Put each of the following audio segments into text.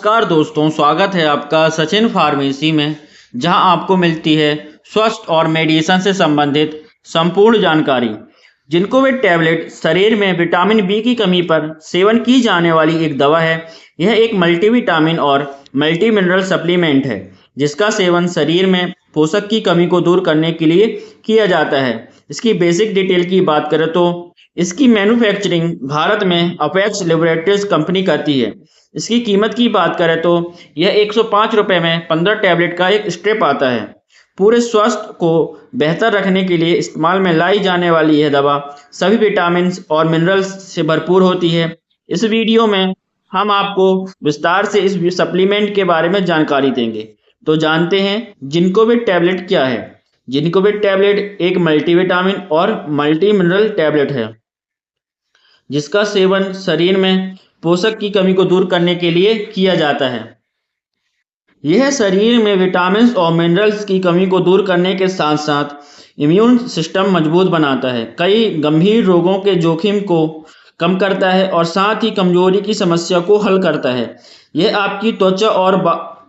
नमस्कार दोस्तों, स्वागत है आपका सचिन फार्मेसी में, जहां आपको मिलती है स्वास्थ्य और मेडिसिन से संबंधित संपूर्ण जानकारी। जिंकोविट टैबलेट शरीर में विटामिन बी की कमी पर सेवन की जाने वाली एक दवा है। यह एक मल्टीविटामिन और मल्टी मिनरल सप्लीमेंट है, जिसका सेवन शरीर में पोषक की कमी को दूर करने के लिए किया जाता है। इसकी बेसिक डिटेल की बात करें तो इसकी मैन्युफैक्चरिंग भारत में अपेक्स लेबोरेटरीज कंपनी करती है। इसकी कीमत की बात करें तो यह 105 रुपये में 15 टैबलेट का एक स्ट्रिप आता है। पूरे स्वास्थ्य को बेहतर रखने के लिए इस्तेमाल में लाई जाने वाली यह दवा सभी विटामिन और मिनरल्स से भरपूर होती है। इस वीडियो में हम आपको विस्तार से इस सप्लीमेंट के बारे में जानकारी देंगे। तो जानते हैं जिंकोविट टैबलेट क्या है। जिंकोविट टैबलेट एक मल्टीविटामिन और मल्टी मिनरल टैबलेट है, जिसका सेवन शरीर में पोषक की कमी को दूर करने के लिए किया जाता है। यह शरीर में विटामिन और मिनरल्स की कमी को दूर करने के साथ साथ इम्यून सिस्टम मजबूत बनाता है, कई गंभीर रोगों के जोखिम को कम करता है और साथ ही कमजोरी की समस्या को हल करता है। यह आपकी त्वचा और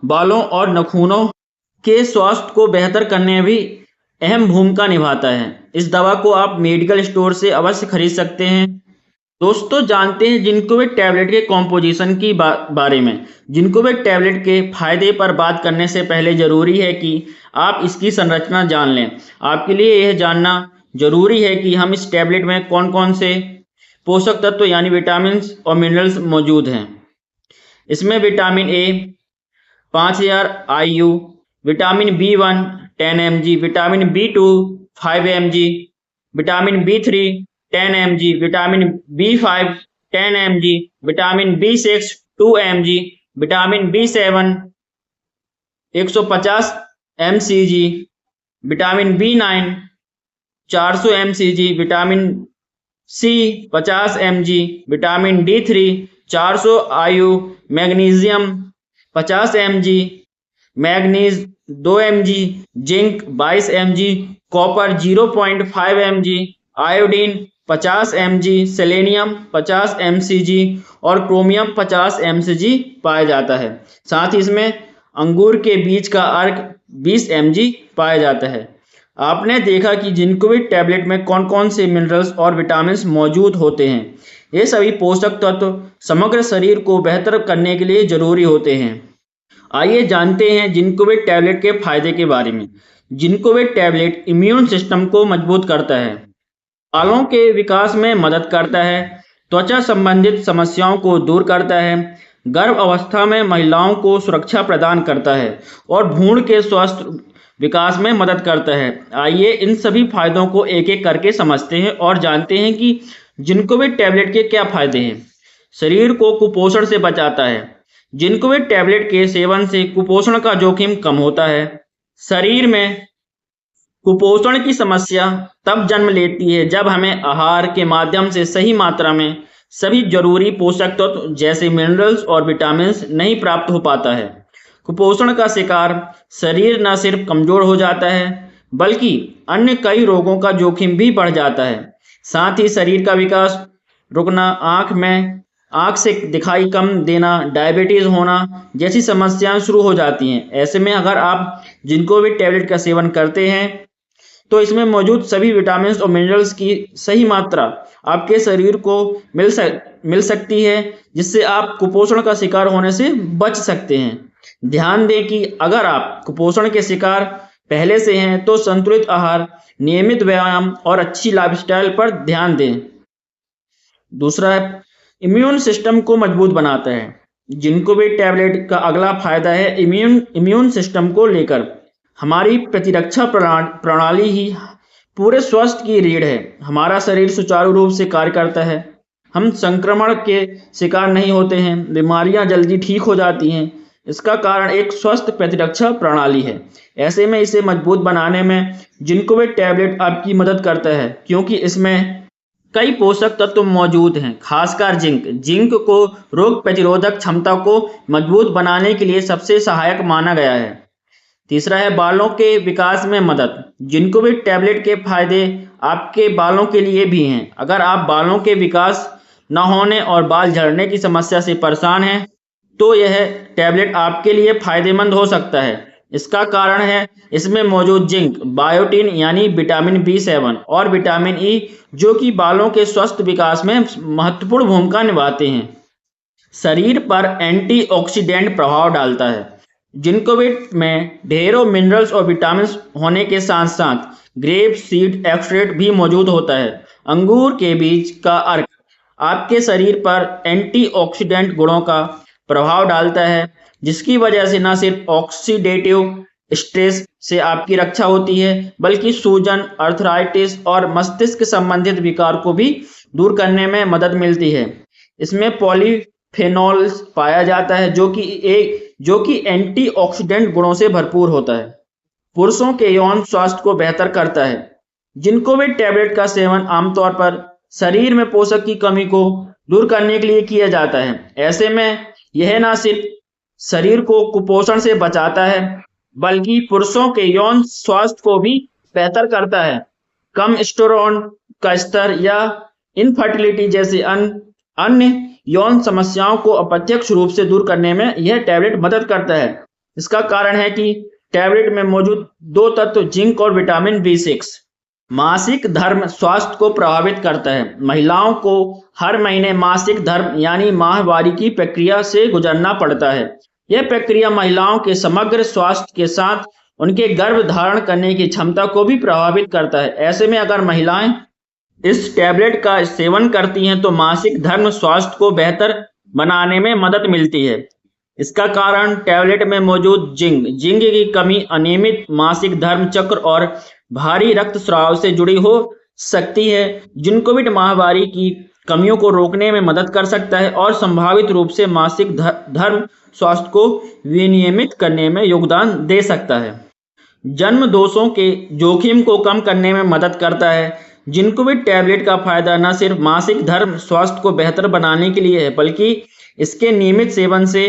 बालों और नाखूनों के स्वास्थ्य को बेहतर करने में भी अहम भूमिका निभाता है। इस दवा को आप मेडिकल स्टोर से अवश्य खरीद सकते हैं। दोस्तों, जानते हैं जिंकोविट टैबलेट के कॉम्पोजिशन की बारे में। जिंकोविट टैबलेट के फायदे पर बात करने से पहले जरूरी है कि आप इसकी संरचना जान लें। आपके लिए यह जानना जरूरी है कि हम इस टैबलेट में कौन कौन से पोषक तत्व यानी विटामिन और मिनरल्स मौजूद हैं। इसमें vitamin A 5000 IU, vitamin B1 10 mg, vitamin B2 5 mg, vitamin B3 10 mg, vitamin B5 10 mg, vitamin B6 2 mg, vitamin B7 150 mcg, vitamin B9 400 mcg, vitamin C 50 mg, vitamin D3 400 IU, magnesium 50 mg, manganese 2 mg, zinc 22 mg, copper 0.5 mg, iodine 50 mg, selenium 50 mcg और chromium 50 mcg पाया जाता है। साथ ही इसमें अंगूर के बीज का अर्क 20 mg पाया जाता है। आपने देखा कि जिंकोविट टैबलेट में कौन कौन से मिनरल्स और विटामिन मौजूद होते हैं। ये सभी पोषक तत्व समग्र शरीर को बेहतर करने के लिए जरूरी होते हैं। आइए जानते हैं जिंकोविट टैबलेट के फायदे के बारे में। जिंकोविट टैबलेट इम्यून सिस्टम को मजबूत करता है, बालों के विकास में मदद करता है, त्वचा संबंधित समस्याओं को दूर करता है, गर्भ अवस्था में महिलाओं को सुरक्षा प्रदान करता है और भ्रूण के स्वस्थ विकास में मदद करता है। आइए इन सभी फायदों को एक एक करके समझते हैं और जानते हैं कि जिंकोविट टैबलेट के क्या फायदे हैं। शरीर को कुपोषण से बचाता है। जिंकोविट टैबलेट के सेवन से कुपोषण का जोखिम कम होता है। शरीर में कुपोषण की समस्या तब जन्म लेती है जब हमें आहार के माध्यम से सही मात्रा में सभी जरूरी पोषक तत्व जैसे मिनरल्स और विटामिन नहीं प्राप्त हो पाता है। कुपोषण का शिकार शरीर न सिर्फ कमजोर हो जाता है, बल्कि अन्य कई रोगों का जोखिम भी बढ़ जाता है। साथ ही शरीर का विकास रुकना, आंख से दिखाई कम देना, डायबिटीज होना जैसी समस्याएं शुरू हो जाती हैं। ऐसे में अगर आप जिंकोविट टैबलेट का सेवन करते हैं तो इसमें मौजूद सभी विटामिन और मिनरल्स की सही मात्रा आपके शरीर को मिल सकती है, जिससे आप कुपोषण का शिकार होने से बच सकते हैं। ध्यान दें कि अगर आप कुपोषण के शिकार पहले से हैं तो संतुलित आहार, नियमित व्यायाम और अच्छी लाइफस्टाइल पर ध्यान दें। दूसरा है इम्यून सिस्टम को मजबूत बनाता है। जिंकोविट टैबलेट का अगला फायदा है इम्यून सिस्टम को लेकर। हमारी प्रतिरक्षा प्रणाली ही पूरे स्वास्थ्य की रीढ़ है। हमारा शरीर सुचारू रूप से कार्य करता है, हम संक्रमण के शिकार नहीं होते हैं, बीमारियां जल्दी ठीक हो जाती हैं। इसका कारण एक स्वस्थ प्रतिरक्षा प्रणाली है। ऐसे में इसे मजबूत बनाने में जिंकोविट टैबलेट आपकी मदद करता है, क्योंकि इसमें कई पोषक तत्व मौजूद हैं, खासकर जिंक को रोग प्रतिरोधक क्षमता को मजबूत बनाने के लिए सबसे सहायक माना गया है। तीसरा है बालों के विकास में मदद। जिंकोविट टैबलेट के फायदे आपके बालों के लिए भी हैं। अगर आप बालों के विकास न होने और बाल झड़ने की समस्या से परेशान हैं तो यह टैबलेट आपके लिए फायदेमंद हो सकता है। इसका कारण है इसमें मौजूद जिंक, बायोटिन यानी विटामिन B7 और विटामिन ई, जो कि बालों के स्वस्थ विकास में महत्वपूर्ण भूमिका निभाते हैं। शरीर पर एंटीऑक्सीडेंट प्रभाव डालता है। जिंकोविट में ढेरों मिनरल्स और विटामिन होने के साथ साथ ग्रेप सीड एक्सट्रैक्ट भी मौजूद होता है। अंगूर के बीज का अर्क आपके शरीर पर एंटीऑक्सीडेंट गुणों का प्रभाव डालता है, जिसकी वजह से न सिर्फ ऑक्सीडेटिव स्ट्रेस से आपकी रक्षा होती है, बल्कि सूजन, अर्थराइटिस और मस्तिष्क संबंधित विकार को भी दूर करने में मदद मिलती है। इसमें पॉलीफेनॉल्स पाया जाता है, जो कि एंटीऑक्सीडेंट गुणों से भरपूर होता है। पुरुषों के यौन स्वास्थ्य को बेहतर करता है। जिंकोविट टैबलेट का सेवन आमतौर पर शरीर में पोषक की कमी को दूर करने के लिए किया जाता है। ऐसे में यह न सिर्फ शरीर को कुपोषण से बचाता है, बल्कि पुरुषों के यौन स्वास्थ्य को भी बेहतर करता है। कम एस्टेरोन का स्तर या इनफर्टिलिटी जैसे अन्य यौन समस्याओं को अप्रत्यक्ष रूप से दूर करने में यह टैबलेट मदद करता है। इसका कारण है कि टैबलेट में मौजूद दो तत्व जिंक और विटामिन B6 मासिक धर्म स्वास्थ्य को प्रभावित करता है। महिलाओं को हर महीने मासिक धर्म यानी माहवारी की प्रक्रिया से गुजरना पड़ता है। यह प्रक्रिया महिलाओं के समग्र स्वास्थ्य के साथ उनके गर्भ धारण करने की क्षमता को भी प्रभावित करता है। ऐसे में अगर महिलाएं इस टैबलेट का सेवन करती हैं तो मासिक धर्म स्वास्थ्य को बेहतर बनाने में मदद मिलती है। इसका कारण टैबलेट में मौजूद जिंक की कमी अनियमित मासिक धर्म चक्र और भारी रक्तस्राव से जुड़ी हो सकती है। जिंकोविट माहवारी की कमियों को रोकने में मदद कर सकता है और संभावित रूप से मासिक धर्म स्वास्थ्य को विनियमित करने में योगदान दे सकता है। जन्म दोषों के जोखिम को कम करने में मदद करता है। जिंकोविट टैबलेट का फायदा न सिर्फ मासिक धर्म स्वास्थ्य को बेहतर बनाने के लिए है, बल्कि इसके नियमित सेवन से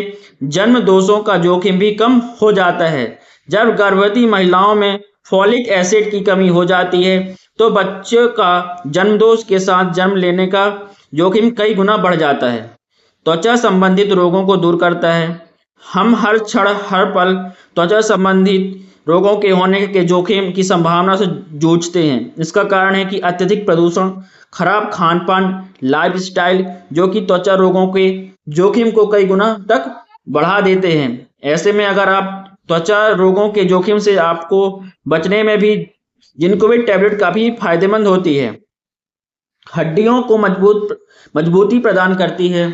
जन्म दोषों का जोखिम भी कम हो जाता है। जब गर्भवती महिलाओं में फॉलिक एसिड की कमी हो जाती है तो बच्चों का जन्म दोष के साथ जन्म लेने का जोखिम कई गुना बढ़ जाता है। त्वचा संबंधित रोगों को दूर करता है। हम हर क्षण हर पल त्वचा संबंधित रोगों के होने के जोखिम की संभावना से जूझते हैं। इसका कारण है कि अत्यधिक प्रदूषण, खराब खान पान, लाइफस्टाइल, जो कि त्वचा रोगों के जोखिम को कई गुना तक बढ़ा देते हैं। ऐसे में अगर आप त्वचा रोगों के जोखिम से आपको बचने में भी जिंकोविट टैबलेट काफी फायदेमंद होती है। हड्डियों को मजबूती प्रदान करती है।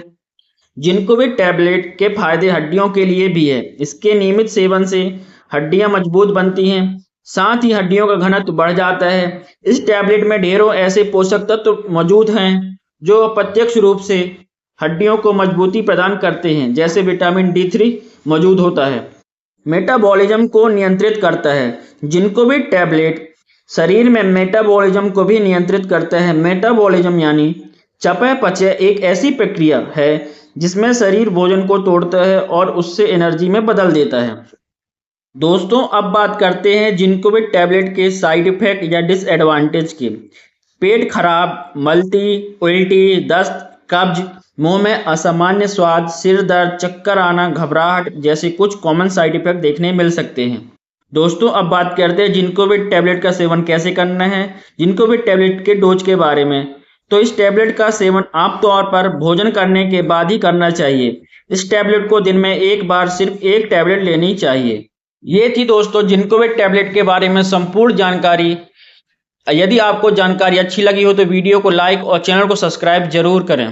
जिंकोविट टैबलेट के फायदे हड्डियों के लिए भी है। इसके नियमित सेवन से हड्डियां मजबूत बनती हैं, साथ ही हड्डियों का घनत्व बढ़ जाता है। इस टैबलेट में ढेरों ऐसे पोषक तत्व मौजूद हैं जो अप्रत्यक्ष रूप से हड्डियों को मजबूती प्रदान करते हैं, जैसे विटामिन D3 मौजूद होता है। मेटाबॉलिज्म को नियंत्रित करता है। जिंकोविट टैबलेट शरीर में मेटाबॉलिज्म को भी नियंत्रित करता है। मेटाबॉलिज्म यानी चयापचय एक ऐसी प्रक्रिया है जिसमें शरीर भोजन को तोड़ता है और उससे एनर्जी में बदल देता है। दोस्तों, अब बात करते हैं जिंकोविट टैबलेट के साइड इफेक्ट या डिसएडवांटेज के। पेट खराब, मलती, उल्टी, दस्त, कब्ज, मुंह में असामान्य स्वाद, सिर दर्द, चक्कर आना, घबराहट जैसे कुछ कॉमन साइड इफेक्ट देखने मिल सकते हैं। दोस्तों, अब बात करते हैं जिंकोविट टैबलेट का सेवन कैसे करना है। जिंकोविट टैबलेट के डोज के बारे में। तो इस टैबलेट का सेवन आमतौर पर भोजन करने के बाद ही करना चाहिए। इस टैबलेट को दिन में एक बार सिर्फ एक टैबलेट लेनी चाहिए। ये थी दोस्तों जिंकोविट टैबलेट के बारे में संपूर्ण जानकारी। यदि आपको जानकारी अच्छी लगी हो तो वीडियो को लाइक और चैनल को सब्सक्राइब जरूर करें।